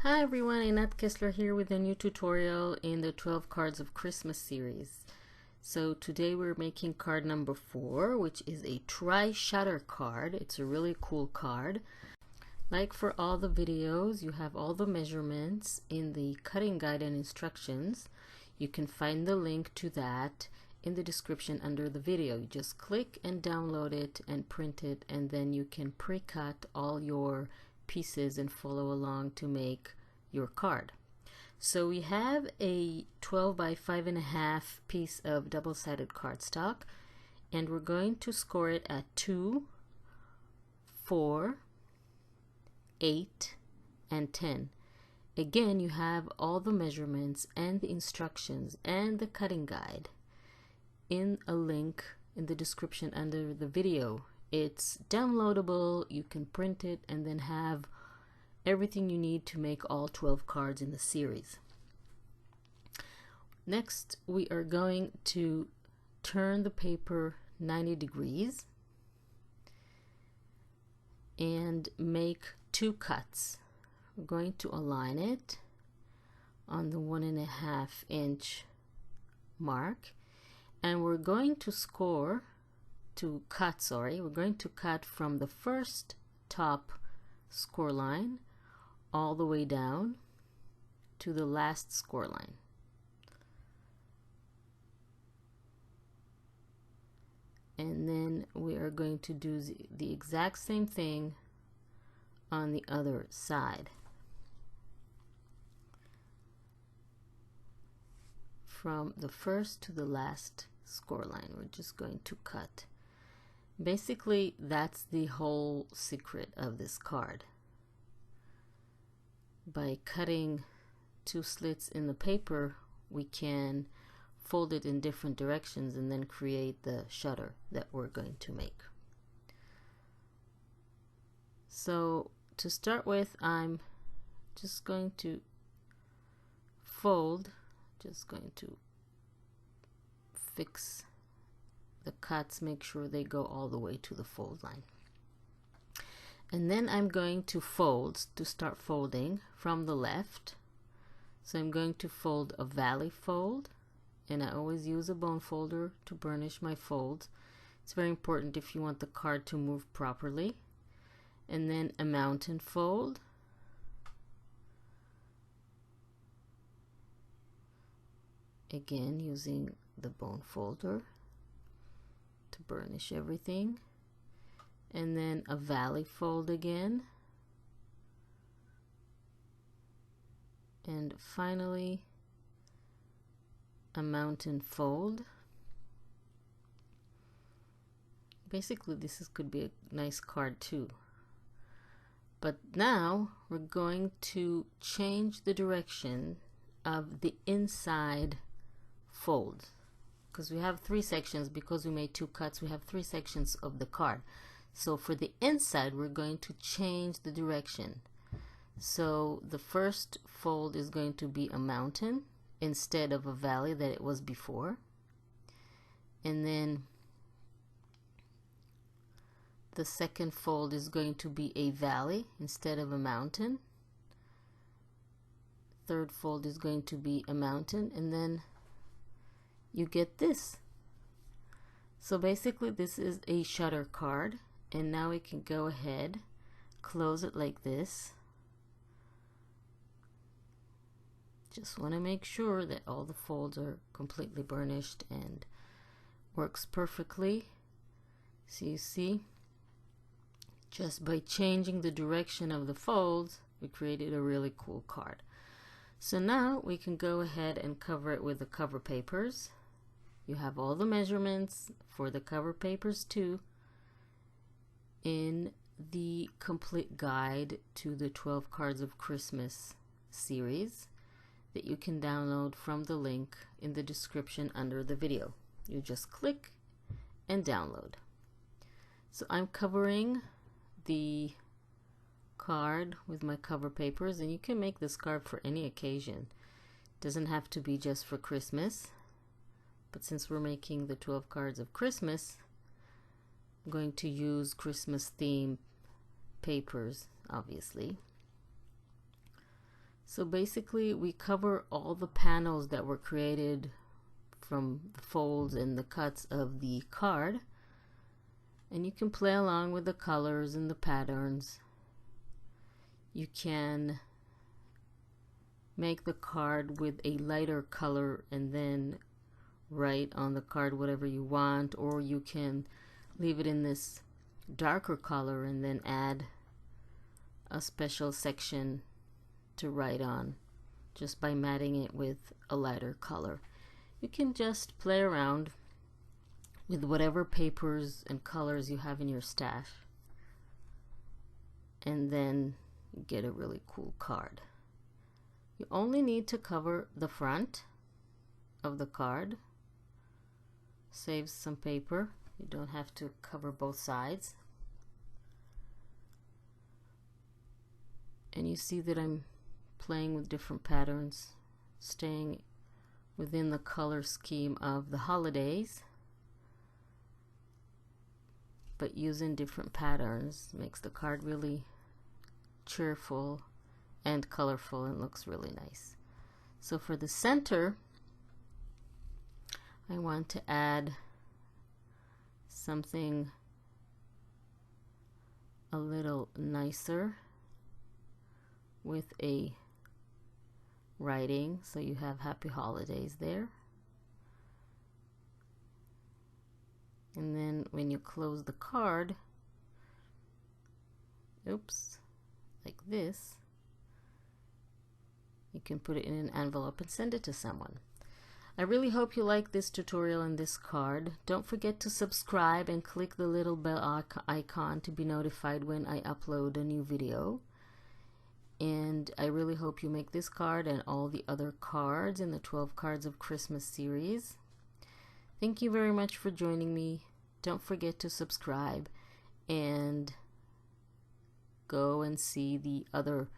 Hi everyone, Annette Kessler here with a new tutorial in the 12 Cards of Christmas series. So today we're making card number 4, which is a tri-shutter card. It's a really cool card. Like for all the videos, you have all the measurements in the cutting guide and instructions. You can find the link to that in the description under the video. You just click and download it and print it, and then you can pre-cut all your pieces and follow along to make your card. So we have a 12 by 5.5 piece of double-sided cardstock, and we're going to score it at 2, 4, 8, and 10. Again, you have all the measurements and the instructions and the cutting guide in a link in the description under the video. It's downloadable, you can print it, and then have everything you need to make all 12 cards in the series. Next, we are going to turn the paper 90 degrees and make 2 cuts. We're going to align it on the 1.5 inch mark, and we're going to we're going to cut from the first top score line all the way down to the last score line. And then we are going to do the exact same thing on the other side. From the first to the last score line, we're just going to cut. Basically, that's the whole secret of this card. By cutting 2 slits in the paper, we can fold it in different directions and then create the shutter that we're going to make. So to start with, I'm just going to fold, just going to fix the cuts, make sure they go all the way to the fold line. And then I'm going to fold, to start folding from the left. So I'm going to fold a valley fold, and I always use a bone folder to burnish my folds. It's very important if you want the card to move properly. And then a mountain fold. Again, using the bone folder to burnish everything. And then a valley fold again. And finally, a mountain fold. Basically, could be a nice card too. But now we're going to change the direction of the inside fold, because we have 3 sections. Because we made 2 cuts, we have 3 sections of the card. So for the inside, we're going to change the direction. So the first fold is going to be a mountain instead of a valley that it was before. And then the second fold is going to be a valley instead of a mountain. Third fold is going to be a mountain, and then you get this. So basically, this is a shutter card. And now we can go ahead, close it like this. Just want to make sure that all the folds are completely burnished and works perfectly. So you see, just by changing the direction of the folds, we created a really cool card. So now we can go ahead and cover it with the cover papers. You have all the measurements for the cover papers too in the complete guide to the 12 Cards of Christmas series that you can download from the link in the description under the video. You just click and download. So I'm covering the card with my cover papers, and you can make this card for any occasion. It doesn't have to be just for Christmas, but since we're making the 12 Cards of Christmas, I'm going to use Christmas theme papers, obviously. So basically we cover all the panels that were created from the folds and the cuts of the card, and you can play along with the colors and the patterns. You can make the card with a lighter color and then write on the card whatever you want, or you can leave it in this darker color and then add a special section to write on just by matting it with a lighter color. You can just play around with whatever papers and colors you have in your stash, and then get a really cool card. You only need to cover the front of the card. Saves some paper. You don't have to cover both sides. And you see that I'm playing with different patterns, staying within the color scheme of the holidays, but using different patterns. Makes the card really cheerful and colorful and looks really nice. So for the center, I want to add something a little nicer with a writing, so you have happy holidays there. And then when you close the card, oops, like this, you can put it in an envelope and send it to someone. I really hope you like this tutorial and this card. Don't forget to subscribe and click the little bell icon to be notified when I upload a new video. And I really hope you make this card and all the other cards in the 12 Cards of Christmas series. Thank you very much for joining me. Don't forget to subscribe and go and see the other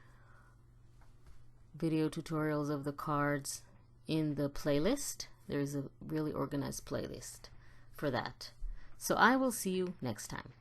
video tutorials of the cards in the playlist. There's a really organized playlist for that. So I will see you next time.